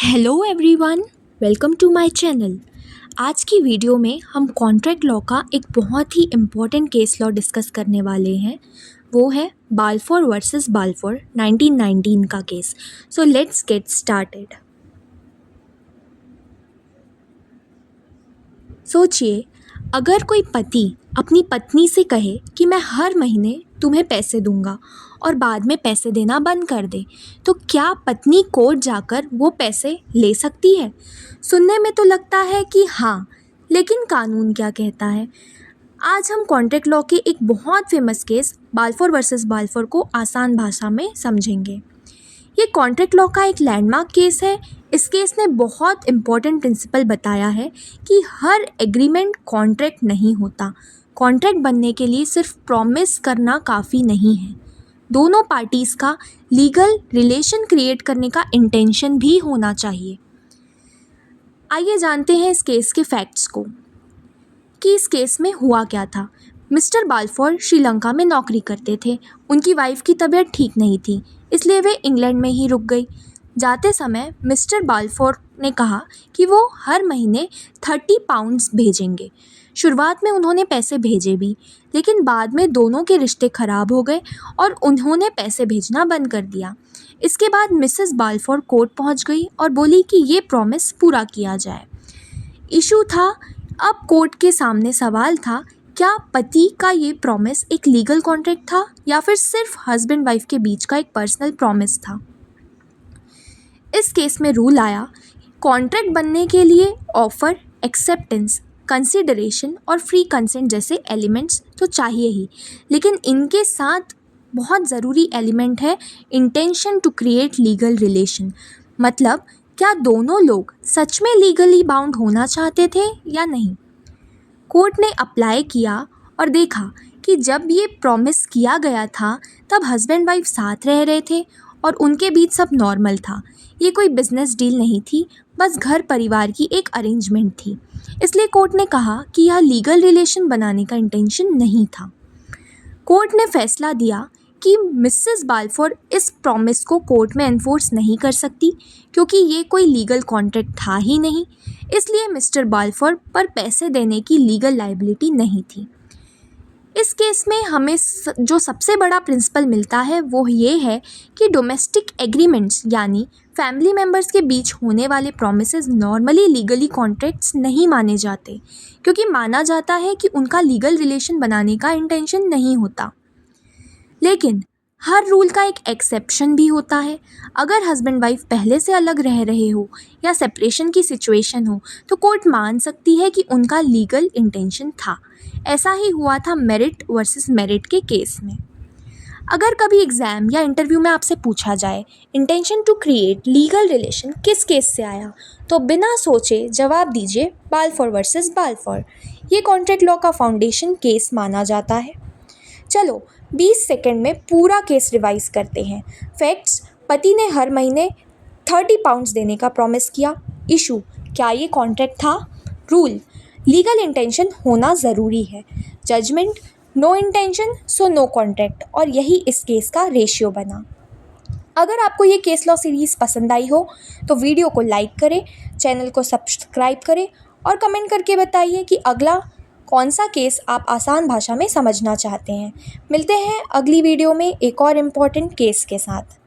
Hello everyone, welcome to my channel. आज की video में हम कॉन्ट्रैक्ट लॉ का एक बहुत ही इम्पॉर्टेंट केस लॉ डिस्कस करने वाले हैं। वो है बाल्फोर वर्सेस बाल्फोर 1919 का case. So let's get started. सोचिए, अगर कोई पति अपनी पत्नी से कहे कि मैं हर महीने तुम्हें पैसे दूंगा और बाद में पैसे देना बंद कर दे, तो क्या पत्नी कोर्ट जाकर वो पैसे ले सकती है? सुनने में तो लगता है कि हाँ, लेकिन कानून क्या कहता है? आज हम कॉन्ट्रैक्ट लॉ के एक बहुत famous case Balfour versus Balfour को आसान भाषा में समझेंगे। ये कॉन्ट्रैक्ट लॉ का एक लैंडमार्क केस है। इस केस ने बहुत इंपॉर्टेंट प्रिंसिपल बताया है कि हर एग्रीमेंट कॉन्ट्रैक्ट नहीं होता। कॉन्ट्रैक्ट बनने के लिए सिर्फ प्रॉमिस करना काफ़ी नहीं है, दोनों पार्टीज़ का लीगल रिलेशन क्रिएट करने का इंटेंशन भी होना चाहिए। आइए जानते हैं इस केस के फैक्ट्स को कि इस केस में हुआ क्या था। मिस्टर बाल्फोर श्रीलंका में नौकरी करते थे। उनकी वाइफ की तबीयत ठीक नहीं थी, इसलिए वे इंग्लैंड में ही रुक गई। जाते समय मिस्टर बाल्फोर ने कहा कि वो हर महीने 30 पाउंड्स भेजेंगे। शुरुआत में उन्होंने पैसे भेजे भी, लेकिन बाद में दोनों के रिश्ते ख़राब हो गए और उन्होंने पैसे भेजना बंद कर दिया। इसके बाद मिसेस बाल्फोर कोर्ट पहुंच गई और बोली कि ये प्रॉमिस पूरा किया जाए। इशू था, अब कोर्ट के सामने सवाल था, क्या पति का ये प्रॉमिस एक लीगल कॉन्ट्रैक्ट था या फिर सिर्फ हस्बैंड वाइफ के बीच का एक पर्सनल प्रॉमिस था। इस केस में रूल आया, कॉन्ट्रैक्ट बनने के लिए ऑफर, एक्सेप्टेंस, कंसिडरेशन और फ्री कंसेंट जैसे एलिमेंट्स तो चाहिए ही, लेकिन इनके साथ बहुत ज़रूरी एलिमेंट है intention to create legal relation. मतलब क्या दोनों लोग सच में लीगली बाउंड होना चाहते थे या नहीं। कोर्ट ने अप्लाई किया और देखा कि जब ये प्रॉमिस किया गया था तब हस्बैंड वाइफ साथ रह रहे थे और उनके बीच सब नॉर्मल था। ये कोई बिजनेस डील नहीं थी, बस घर परिवार की एक अरेंजमेंट थी। इसलिए कोर्ट ने कहा कि यह लीगल रिलेशन बनाने का इंटेंशन नहीं था। कोर्ट ने फैसला दिया कि मिसेस बाल्फोर इस प्रॉमिस को कोर्ट में एनफोर्स नहीं कर सकती क्योंकि ये कोई लीगल कॉन्ट्रैक्ट था ही नहीं। इसलिए मिस्टर बाल्फोर पर पैसे देने की लीगल लायबिलिटी नहीं थी। इस केस में हमें जो सबसे बड़ा प्रिंसिपल मिलता है वो ये है कि डोमेस्टिक एग्रीमेंट्स यानी फैमिली मेम्बर्स के बीच होने वाले प्रॉमिसेस नॉर्मली लीगली कॉन्ट्रैक्ट्स नहीं माने जाते, क्योंकि माना जाता है कि उनका लीगल रिलेशन बनाने का इंटेंशन नहीं होता। लेकिन हर रूल का एक एक्सेप्शन भी होता है। अगर हस्बैंड वाइफ पहले से अलग रह रहे हो या सेपरेशन की सिचुएशन हो तो कोर्ट मान सकती है कि उनका लीगल इंटेंशन था। ऐसा ही हुआ था मेरिट वर्सेस मेरिट के केस में। अगर कभी एग्ज़ाम या इंटरव्यू में आपसे पूछा जाए intention to create legal relation किस केस से आया, तो बिना सोचे जवाब दीजिए बाल्फोर वर्सेस बाल्फोर। ये कॉन्ट्रैक्ट लॉ का फाउंडेशन केस माना जाता है। चलो 20 सेकंड में पूरा केस रिवाइज करते हैं। फैक्ट्स, पति ने हर महीने 30 पाउंड्स देने का प्रॉमिस किया। इशू, क्या ये कॉन्ट्रैक्ट था। रूल, लीगल इंटेंशन होना ज़रूरी है। Judgement, no intention so no contract, और यही इस केस का रेशियो बना। अगर आपको ये केस लॉ सीरीज़ पसंद आई हो तो वीडियो को लाइक करें, चैनल को सब्सक्राइब करें और कमेंट करके बताइए कि अगला कौन सा केस आप आसान भाषा में समझना चाहते हैं। मिलते हैं अगली वीडियो में एक और इम्पॉर्टेंट केस के साथ।